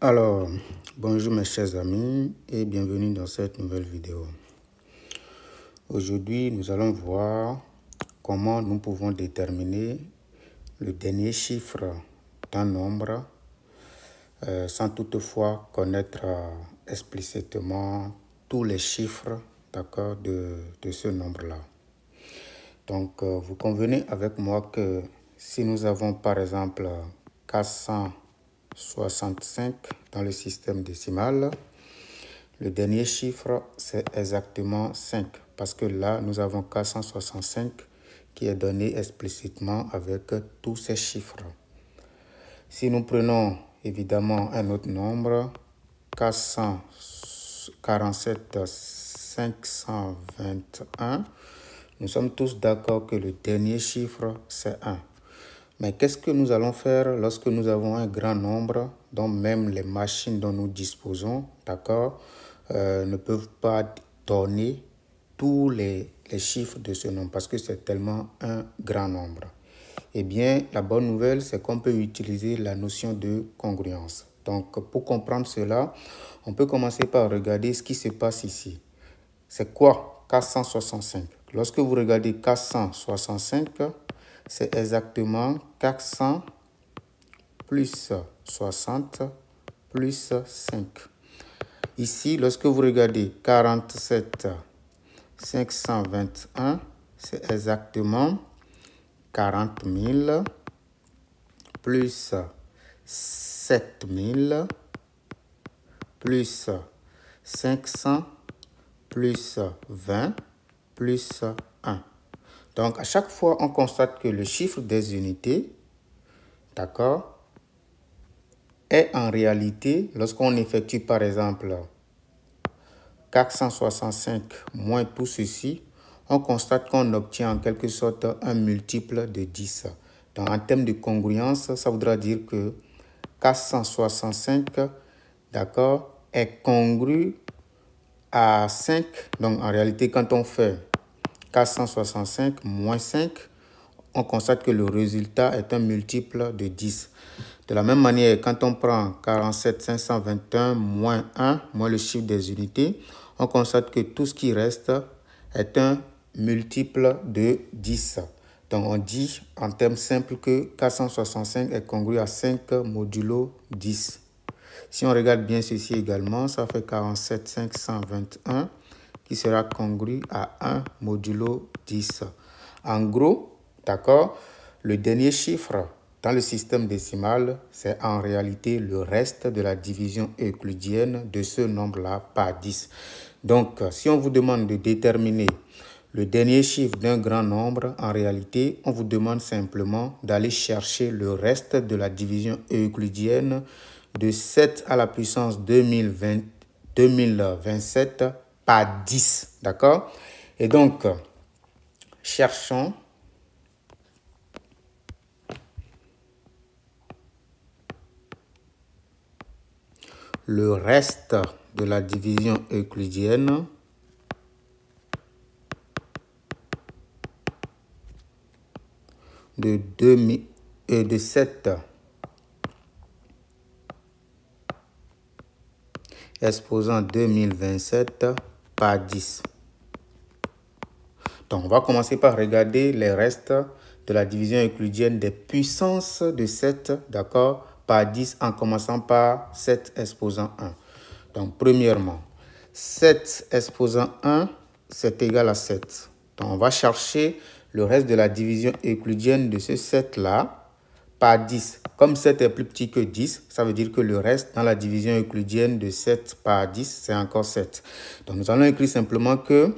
Alors, bonjour mes chers amis et bienvenue dans cette nouvelle vidéo. Aujourd'hui, nous allons voir comment nous pouvons déterminer le dernier chiffre d'un nombre sans toutefois connaître explicitement tous les chiffres, d'accord, de ce nombre-là. Donc, vous convenez avec moi que si nous avons par exemple 465 dans le système décimal, le dernier chiffre, c'est exactement 5. Parce que là, nous avons 465 qui est donné explicitement avec tous ces chiffres. Si nous prenons évidemment un autre nombre, 447 521, nous sommes tous d'accord que le dernier chiffre, c'est 1. Mais qu'est-ce que nous allons faire lorsque nous avons un grand nombre dont même les machines dont nous disposons, d'accord, ne peuvent pas donner tous les chiffres de ce nombre parce que c'est tellement un grand nombre? Eh bien, la bonne nouvelle, c'est qu'on peut utiliser la notion de congruence. Donc, pour comprendre cela, on peut commencer par regarder ce qui se passe ici. C'est quoi 465? Lorsque vous regardez 465, c'est exactement 400 plus 60 plus 5. Ici, lorsque vous regardez 47 521, c'est exactement 40 000 plus 7 000 plus 500 plus 20 plus 1. Donc, à chaque fois, on constate que le chiffre des unités, d'accord, est en réalité, lorsqu'on effectue par exemple 465 moins tout ceci, on constate qu'on obtient en quelque sorte un multiple de 10. Donc, en termes de congruence, ça voudra dire que 465, d'accord, est congru à 5. Donc, en réalité, quand on fait 465 moins 5, on constate que le résultat est un multiple de 10. De la même manière, quand on prend 47 521 moins 1, moins le chiffre des unités, on constate que tout ce qui reste est un multiple de 10. Donc, on dit en termes simples que 465 est congru à 5 modulo 10. Si on regarde bien ceci également, ça fait 47 521 qui sera congru à 1 modulo 10. En gros, d'accord, le dernier chiffre dans le système décimal, c'est en réalité le reste de la division euclidienne de ce nombre-là par 10. Donc, si on vous demande de déterminer le dernier chiffre d'un grand nombre, en réalité, on vous demande simplement d'aller chercher le reste de la division euclidienne de 7 à la puissance 2027 par 10. D'accord? Et donc, cherchons le reste de la division euclidienne de 7 exposant 2027 par 10. Donc, on va commencer par regarder les restes de la division euclidienne des puissances de 7, d'accord, par 10 en commençant par 7 exposant 1. Donc, premièrement, 7 exposant 1, c'est égal à 7. Donc, on va chercher le reste de la division euclidienne de ce 7-là par 10. Comme 7 est plus petit que 10, ça veut dire que le reste dans la division euclidienne de 7 par 10, c'est encore 7. Donc, nous allons écrire simplement que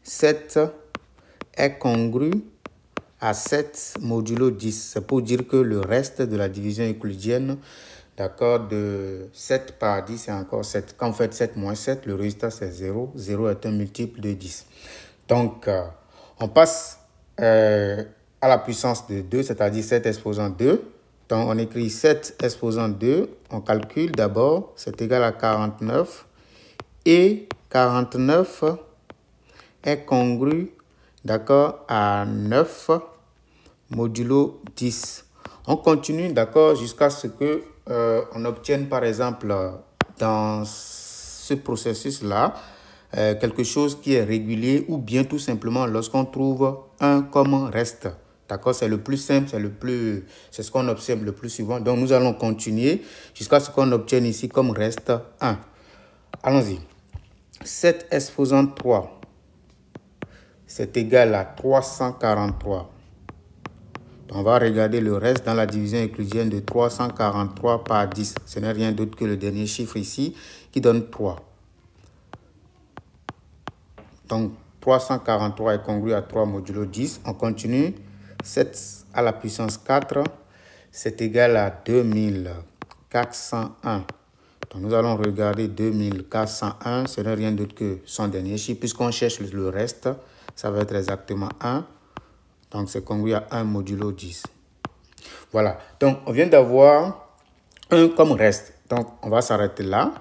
7 est congru à 7 modulo 10. C'est pour dire que le reste de la division euclidienne, d'accord, de 7 par 10, c'est encore 7. Quand vous faites 7 moins 7, le résultat c'est 0. 0 est un multiple de 10. Donc, on passe à la puissance de 2, c'est-à-dire 7 exposant 2. Donc, on écrit 7 exposant 2. On calcule d'abord, c'est égal à 49. Et 49 est congru, d'accord, à 9 modulo 10. On continue, d'accord, jusqu'à ce que on obtienne par exemple dans ce processus-là quelque chose qui est régulier ou bien tout simplement lorsqu'on trouve 1 comme reste. D'accord, c'est le plus simple, c'est ce qu'on observe le plus souvent. Donc, nous allons continuer jusqu'à ce qu'on obtienne ici comme reste 1. Allons-y. 7 exposant 3, c'est égal à 343. Donc, on va regarder le reste dans la division euclidienne de 343 par 10. Ce n'est rien d'autre que le dernier chiffre ici qui donne 3. Donc, 343 est congru à 3 modulo 10. On continue. 7 à la puissance 4, c'est égal à 2401. Donc, nous allons regarder 2401. Ce n'est rien d'autre que son dernier chiffre. Puisqu'on cherche le reste, ça va être exactement 1. Donc, c'est congru à 1 modulo 10. Voilà. Donc, on vient d'avoir 1 comme reste. Donc, on va s'arrêter là.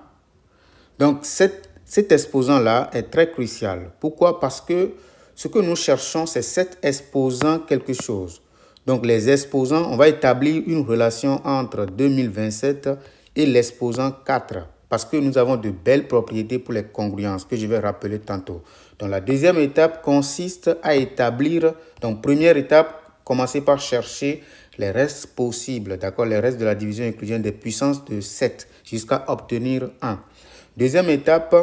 Donc, cet exposant-là est très crucial. Pourquoi? Parce que ce que nous cherchons, c'est 7 exposant quelque chose. Donc, les exposants, on va établir une relation entre 2027 et l'exposant 4. Parce que nous avons de belles propriétés pour les congruences que je vais rappeler tantôt. Donc, la deuxième étape consiste à établir, donc première étape, commencer par chercher les restes possibles, d'accord, les restes de la division euclidienne des puissances de 7 jusqu'à obtenir 1. Deuxième étape,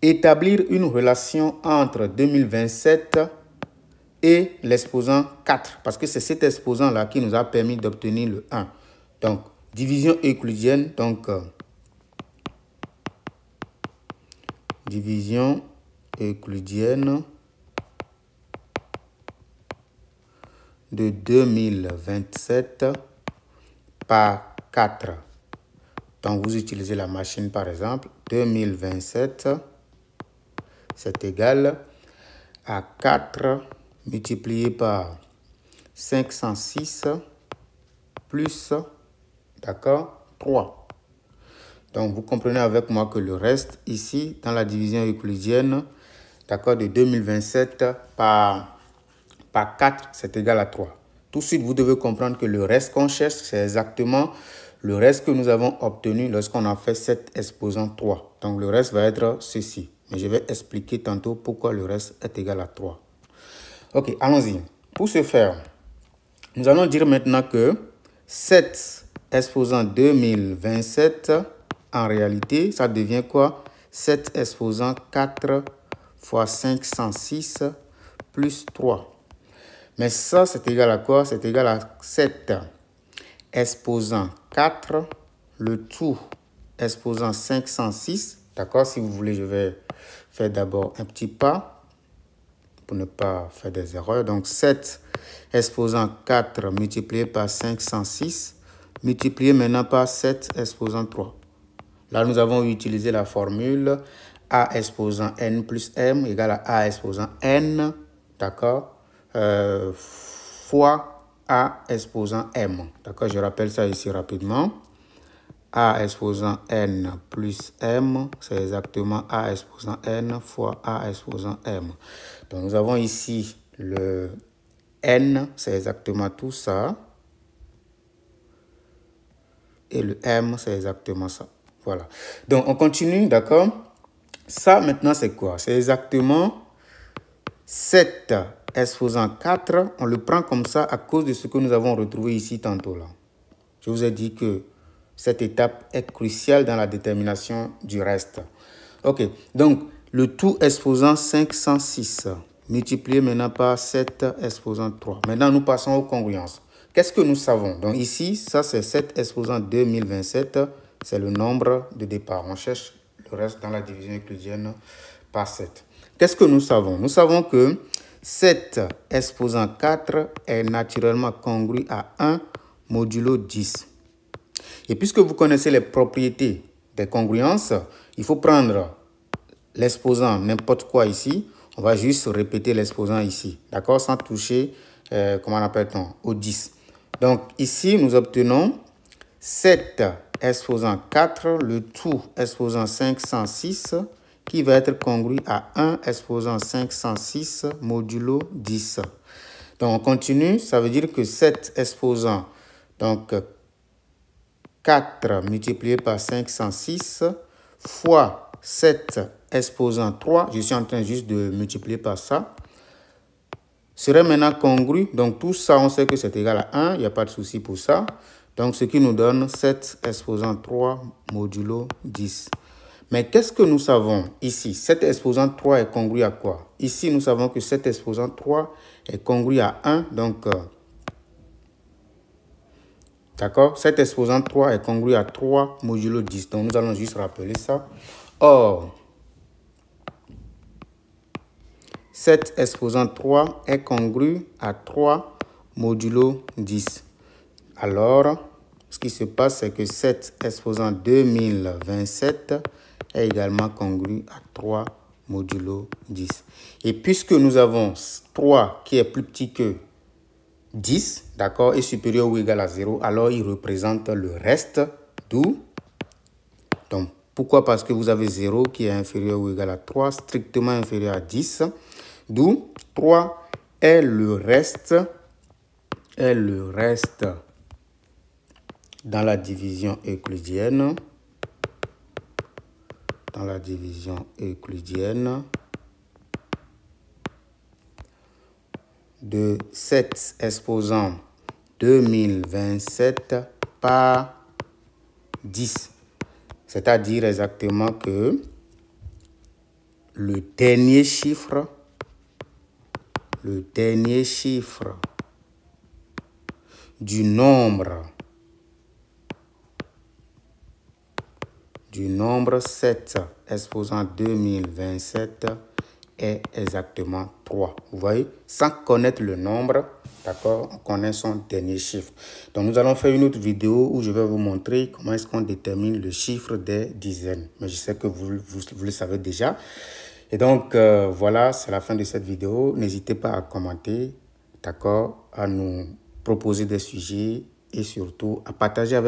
établir une relation entre 2027 et l'exposant 4, parce que c'est cet exposant-là qui nous a permis d'obtenir le 1. Donc, division euclidienne, division euclidienne de 2027 par 4. Donc, vous utilisez la machine, par exemple, 2027, c'est égal à 4 multiplié par 506 plus, d'accord, 3. Donc, vous comprenez avec moi que le reste ici, dans la division euclidienne, d'accord, de 2027 par 4, c'est égal à 3. Tout de suite, vous devez comprendre que le reste qu'on cherche, c'est exactement le reste que nous avons obtenu lorsqu'on a fait 7 exposant 3. Donc, le reste va être ceci. Mais je vais expliquer tantôt pourquoi le reste est égal à 3. Ok, allons-y. Pour ce faire, nous allons dire maintenant que 7 exposant 2027, en réalité, ça devient quoi? 7 exposant 4 fois 506 plus 3. Mais ça, c'est égal à quoi? C'est égal à 7 exposant 4, le tout exposant 506. D'accord? Si vous voulez, je vais faire d'abord un petit pas pour ne pas faire des erreurs. Donc, 7 exposant 4 multiplié par 506, multiplié maintenant par 7 exposant 3. Là, nous avons utilisé la formule A exposant n plus m égale à A exposant n, d'accord, fois A exposant m. D'accord, je rappelle ça ici rapidement. A exposant n plus m, c'est exactement A exposant n fois A exposant m. Donc, nous avons ici le n, c'est exactement tout ça. Et le m, c'est exactement ça. Voilà. Donc, on continue, d'accord? Ça, maintenant, c'est quoi? C'est exactement 7 exposant 4. On le prend comme ça à cause de ce que nous avons retrouvé ici tantôt là. Je vous ai dit que cette étape est cruciale dans la détermination du reste. Ok. Donc, le tout exposant 506 multiplié maintenant par 7 exposant 3. Maintenant, nous passons aux congruences. Qu'est-ce que nous savons? Donc, ici, ça, c'est 7 exposant 2027. C'est le nombre de départ. On cherche le reste dans la division euclidienne par 7. Qu'est-ce que nous savons? Nous savons que 7 exposant 4 est naturellement congru à 1 modulo 10. Et puisque vous connaissez les propriétés des congruences, il faut prendre l'exposant n'importe quoi ici. On va juste répéter l'exposant ici, d'accord, sans toucher, comment on appelle-t-on, au 10. Donc ici, nous obtenons 7 exposant 4, le tout exposant 506, qui va être congru à 1 exposant 506 modulo 10. Donc, on continue. Ça veut dire que 7 exposant, donc 4 multiplié par 506 fois 7 exposant 3, je suis en train juste de multiplier par ça, serait maintenant congru. Donc tout ça, on sait que c'est égal à 1, il n'y a pas de souci pour ça. Donc ce qui nous donne 7 exposant 3 modulo 10. Mais qu'est-ce que nous savons ici? 7 exposant 3 est congru à quoi? Ici, nous savons que 7 exposant 3 est congru à 1. Donc, d'accord? 7 exposant 3 est congru à 3 modulo 10. Donc, nous allons juste rappeler ça. Or, 7 exposant 3 est congru à 3 modulo 10. Alors, ce qui se passe, c'est que 7 exposant 2027 est également congru à 3 modulo 10. Et puisque nous avons 3 qui est plus petit que 10, d'accord, et supérieur ou égal à 0, alors il représente le reste, d'où. Donc, pourquoi? Parce que vous avez 0 qui est inférieur ou égal à 3, strictement inférieur à 10, d'où 3 est le reste dans la division euclidienne. Dans la division euclidienne de 7 exposant 2027 par 10. C'est-à-dire exactement que le dernier chiffre du nombre 7 exposant 2027 est exactement 3. Vous voyez, sans connaître le nombre, d'accord, on connaît son dernier chiffre. Donc, nous allons faire une autre vidéo où je vais vous montrer comment est-ce qu'on détermine le chiffre des dizaines. Mais je sais que vous le savez déjà. Et donc, voilà, c'est la fin de cette vidéo. N'hésitez pas à commenter, d'accord, à nous proposer des sujets et surtout à partager avec